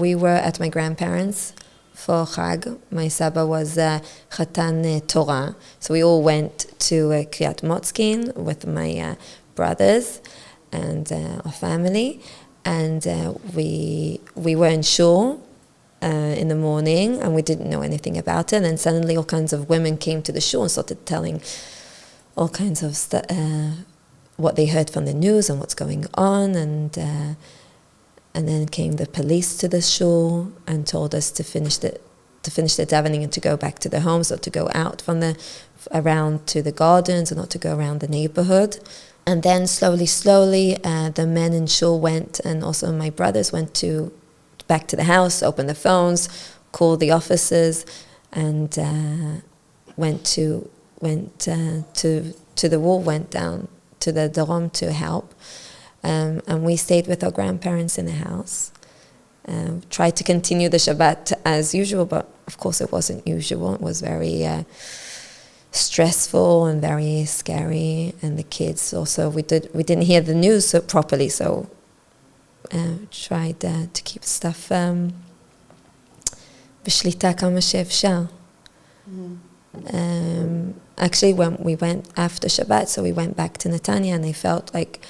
We were at my grandparents' for Chag. My Saba was Chatan Torah. So we all went to Kriyat Motzkin with my brothers and our family. And we were in shul in the morning, and we didn't know anything about it. And then suddenly all kinds of women came to the shul and started telling all kinds of what they heard from the news and what's going on. And then came the police to the shul and told us to finish the davening and to go back to the homes, or to go out from around to the gardens, and not to go around the neighborhood. And then slowly, the men in shul went, and also my brothers went back to the house, opened the phones, called the officers, and went to the wall, went down to the Darom to help. And we stayed with our grandparents in the house. Tried to continue the Shabbat as usual, but of course it wasn't usual. It was very stressful and very scary. And the kids also, we didn't hear the news so properly, so tried to keep stuff בשליטה כמה שאפשר. Actually, when we went after Shabbat, so we went back to Netanya, and I felt like,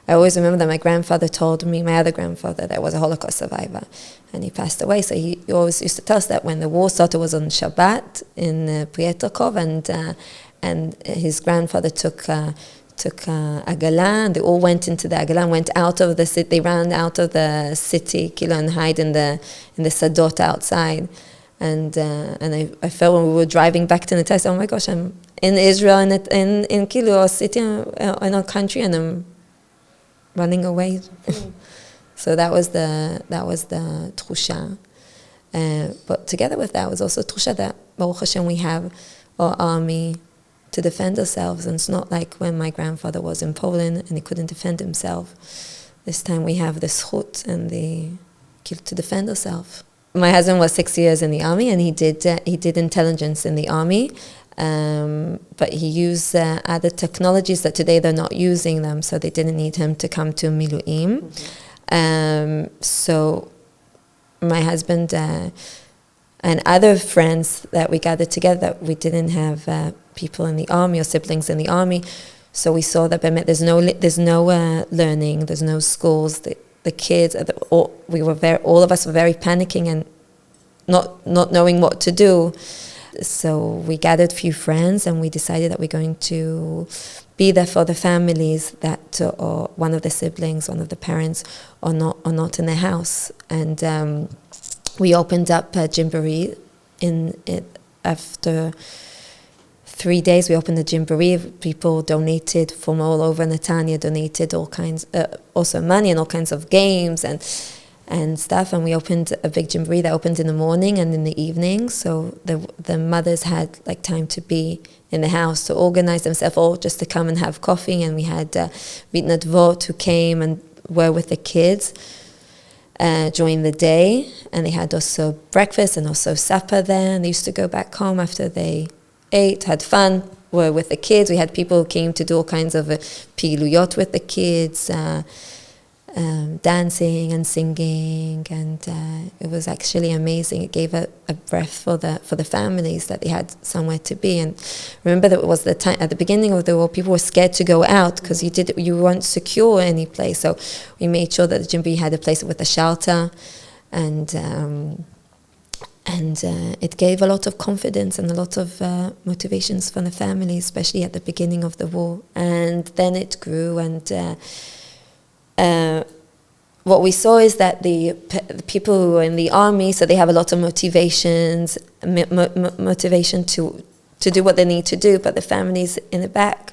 I always remember that my grandfather told me, my other grandfather, that was a Holocaust survivor, and he passed away. So he always used to tell us that when the war started was on Shabbat in Prietrkov, and his grandfather took Agala, and they all went into the Agala and went out of the city. They ran out of the city, and hide in the Sadot outside. And I felt when we were driving back to Netanya, oh my gosh, I'm in Israel, in Kilo, a city, in our country, and I'm running away. So that was the trusha. But together with that was also trusha that Baruch Hashem we have our army to defend ourselves. And it's not like when my grandfather was in Poland and he couldn't defend himself. This time we have the zchut and to defend ourselves. My husband was 6 years in the army, and he did intelligence in the army. But he used other technologies that today they're not using them, so they didn't need him to come to Miluim. So my husband and other friends that we gathered together, that we didn't have people in the army or siblings in the army, so we saw that there's no learning, there's no schools. The kids, all of us were very panicking and not knowing what to do. So we gathered a few friends, and we decided that we're going to be there for the families that or one of the siblings, one of the parents are not in the house. And we opened up a Jamboree after 3 days. We opened a Jamboree. People donated from all over Netanya, donated all kinds, also money and all kinds of games and stuff. And we opened a big Jamboree that opened in the morning and in the evening. So the mothers had like time to be in the house, to organize themselves, or just to come and have coffee. And we had Mitnadvot who came and were with the kids during the day. And they had also breakfast and also supper there. And they used to go back home after they ate, had fun, were with the kids. We had people who came to do all kinds of piluyot with the kids, dancing and singing, and it was actually amazing. It gave a breath for the families, that they had somewhere to be. And remember that it was the time at the beginning of the war, people were scared to go out because you weren't secure any place. So we made sure that the Jamboree had a place with a shelter, and it gave a lot of confidence and a lot of motivations for the family, especially at the beginning of the war. And then it grew, and what we saw is that the people who are in the army, so they have a lot of motivation to do what they need to do, but the families in the back,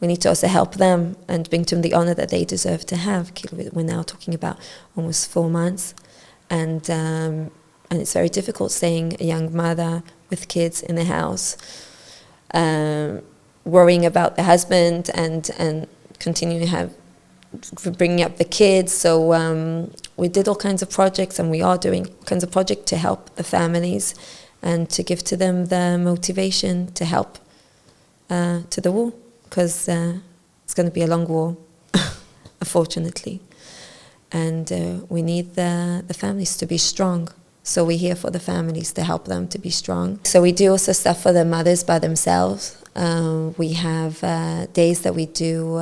we need to also help them and bring to them the honor that they deserve to have. We're now talking about almost 4 months, and it's very difficult staying a young mother with kids in the house, worrying about the husband and continuing to bringing up the kids. So we did all kinds of projects, and we are doing all kinds of projects to help the families and to give to them the motivation to help to the war, because it's going to be a long war, unfortunately. and we need the families to be strong. So we're here for the families to help them to be strong. So we do also stuff for the mothers by themselves. We have days that we do.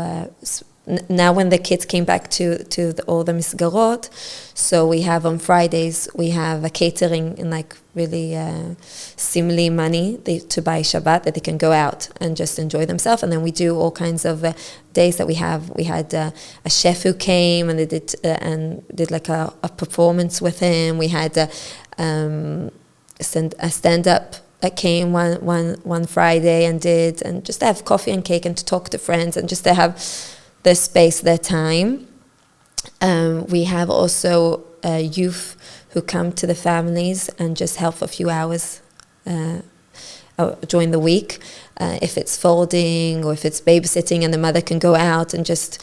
Now when the kids came back to all the misgarot, so we have on Fridays, we have a catering in like really simili money to buy Shabbat, that they can go out and just enjoy themselves. And then we do all kinds of days that we have. We had a chef who came and they did like a performance with him. We had a stand-up that came one Friday and just to have coffee and cake and to talk to friends and just to have their space, their time. We have also youth who come to the families and just help for a few hours during the week. If it's folding or if it's babysitting, and the mother can go out and just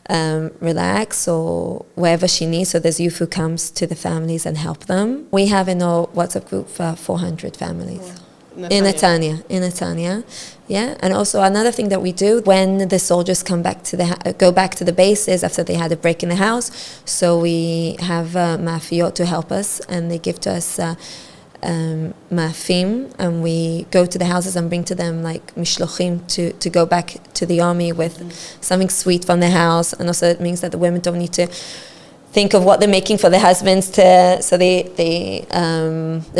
relax or wherever she needs. So there's youth who comes to the families and help them. We have in our WhatsApp group 400 families. Wow. In Netanya, yeah. And also another thing that we do when the soldiers come back to go back to the bases after they had a break in the house, so we have ma'afiyot to help us, and they give to us ma'afim, and we go to the houses and bring to them like mishlochim to go back to the army with something sweet from the house. And also it means that the women don't need to think of what they're making for their husbands, so they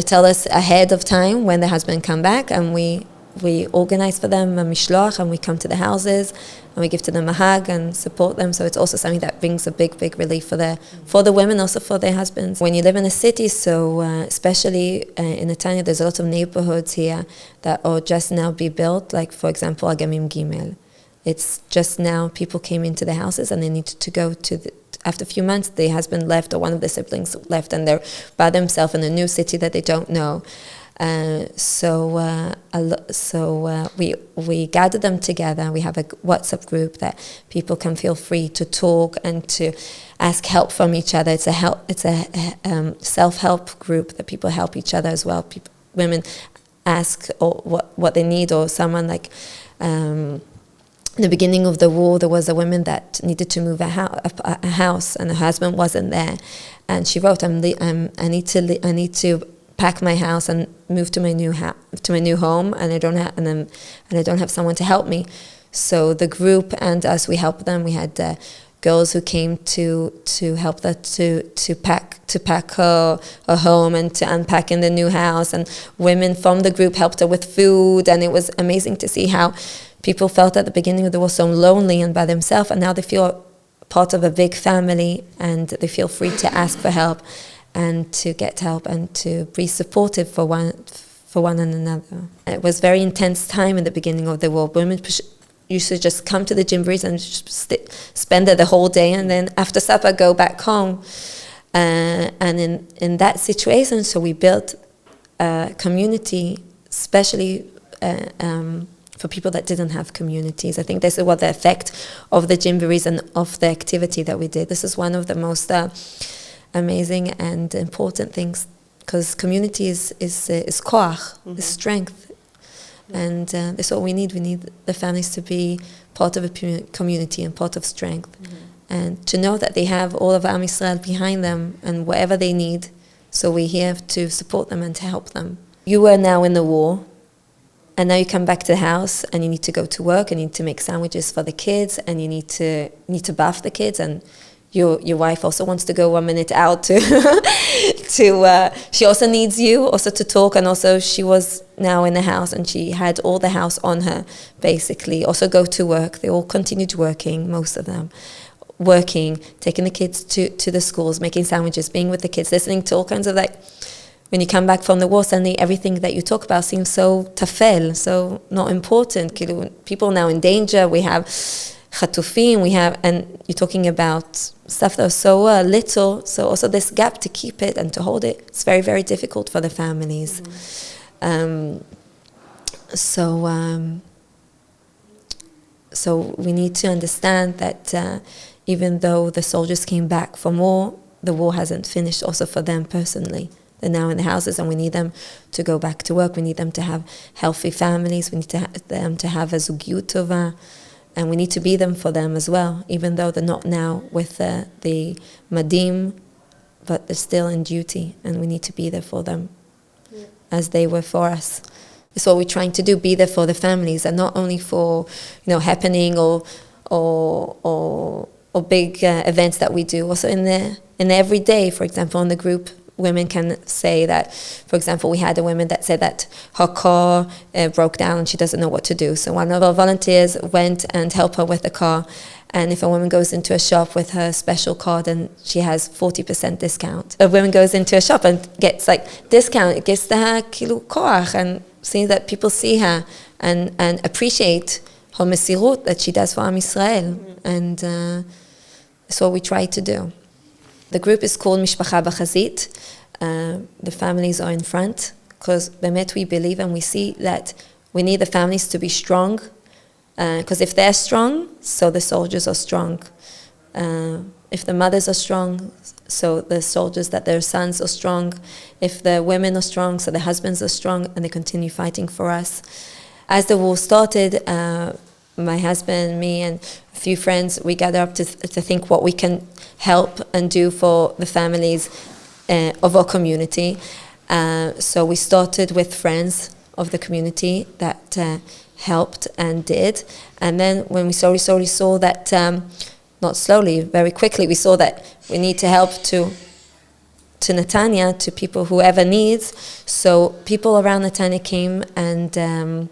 tell us ahead of time when the husband come back, and we organize for them a mishloach, and we come to the houses and we give to them a hug and support them. So it's also something that brings a big relief for the women, also for their husbands. When you live in a city, so especially in Netanya, there's a lot of neighborhoods here that are just now be built, like for example Agamim Gimel. It's just now people came into the houses and they needed to go to after a few months, the husband left or one of the siblings left, and they're by themselves in a new city that they don't know. So we gather them together. We have a WhatsApp group that people can feel free to talk and to ask help from each other. It's a self-help group that people help each other as well. Women ask or what they need, or someone like. In the beginning of the war, there was a woman that needed to move a house, and her husband wasn't there, and she wrote, "I need to pack my house and move to my new home, and I don't have someone to help me." So the group and us, we helped them. We had girls who came to help her to pack her home and to unpack in the new house, and women from the group helped her with food, and it was amazing to see how people felt at the beginning of the war so lonely and by themselves, and now they feel part of a big family, and they feel free to ask for help and to get help and to be supportive for one another. It was very intense time in the beginning of the war. Women used to just come to the Jimborees and just spend there the whole day, and then after supper go back home. And in that situation, so we built a community, especially for people that didn't have communities. I think this is what the effect of the Jimborees and of the activity that we did. This is one of the most amazing and important things, because community is koach, is strength. And that's what we need. We need the families to be part of a community and part of strength. And to know that they have all of Am Yisrael behind them and whatever they need. So we're here to support them and to help them. You were now in the war, and now you come back to the house and you need to go to work and you need to make sandwiches for the kids, and you need to bath the kids, and your wife also wants to go 1 minute out to she also needs you also to talk, and also she was now in the house and she had all the house on her basically. Also go to work. They all continued working, most of them working, taking the kids to the schools, making sandwiches, being with the kids, listening to all kinds of like. When you come back from the war, suddenly everything that you talk about seems so tafel, so not important. People now in danger. We have chatufim, and you're talking about stuff that was so little. So also this gap to keep it and to hold it, it's very, very difficult for the families. So we need to understand that even though the soldiers came back from war, the war hasn't finished also for them personally. They're now in the houses, and we need them to go back to work. We need them to have healthy families. We need them to have a zugiyut tova, And we need to be them for them as well, even though they're not now with the madim, but they're still in duty, and we need to be there for them as they were for us. It's what we're trying to do, be there for the families, and not only for, happening or big events that we do. Also in the everyday, for example, in the group, women can say that, for example, we had a woman that said that her car broke down and she doesn't know what to do. So one of our volunteers went and helped her with the car. And if a woman goes into a shop with her special card, and she has 40% discount. A woman goes into a shop and gets discount, it gives her kilu koach, and see that people see her and appreciate her mesirut that she does for Am Yisrael. And that's what we try to do. The group is called Mishpacha B'Chazit. The families are in front, because Bemet we believe and we see that we need the families to be strong, because if they're strong, so the soldiers are strong. If the mothers are strong, so the soldiers, that their sons are strong. If the women are strong, so the husbands are strong, and they continue fighting for us. As the war started, my husband, me, and a few friends, we gathered up to think what we can help and do for the families of our community. So we started with friends of the community that helped and did. And then when we slowly saw that, not slowly, very quickly, we saw that we need to help to Netanya, to people whoever needs. So people around Netanya came and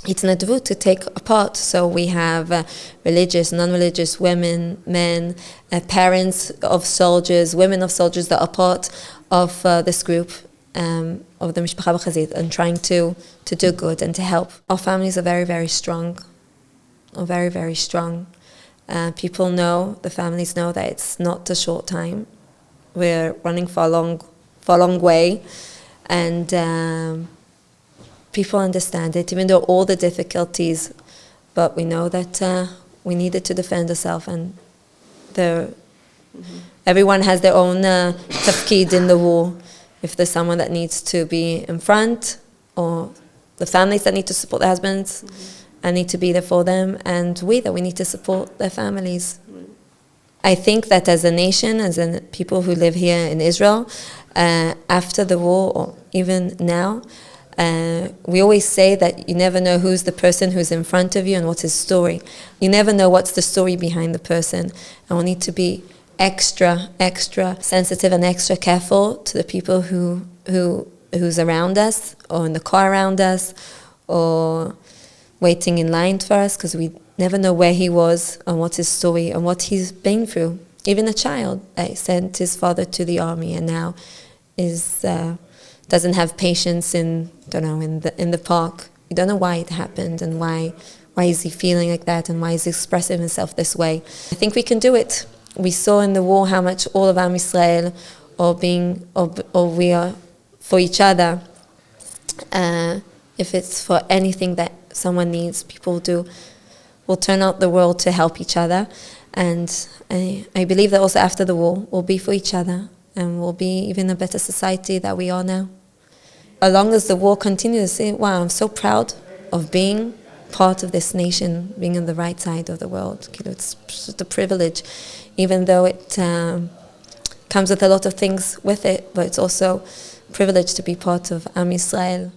it's an advut to take a part. So we have religious, non-religious, women, men, parents of soldiers, women of soldiers that are part of this group of the Mishpacha B'Chazit, and trying to do good and to help. Our families are very, very strong, very, very strong. People know, the families know that it's not a short time. We're running for a long way, and people understand it, even though all the difficulties, but we know that we needed to defend ourselves, and everyone has their own tafkid in the war. If there's someone that needs to be in front, or the families that need to support their husbands, and need to be there for them, and we need to support their families. I think that as a nation, as in people who live here in Israel, after the war, or even now, we always say that you never know who's the person who's in front of you and what's his story. You never know what's the story behind the person. And we need to be extra sensitive and extra careful to the people who's around us, or in the car around us, or waiting in line for us, because we never know where he was and what's his story and what he's been through. Even a child that sent his father to the army and now doesn't have patience in the park. You don't know why it happened, and why is he feeling like that, and why is he expressing himself this way. I think we can do it. We saw in the war how much all of Am Yisrael or we are for each other. If it's for anything that someone needs, people will turn out the world to help each other. And I believe that also after the war, we'll be for each other, and we'll be even a better society that we are now. As long as the war continues, wow, I'm so proud of being part of this nation, being on the right side of the world. It's just a privilege, even though it comes with a lot of things with it, but it's also a privilege to be part of Am Yisrael.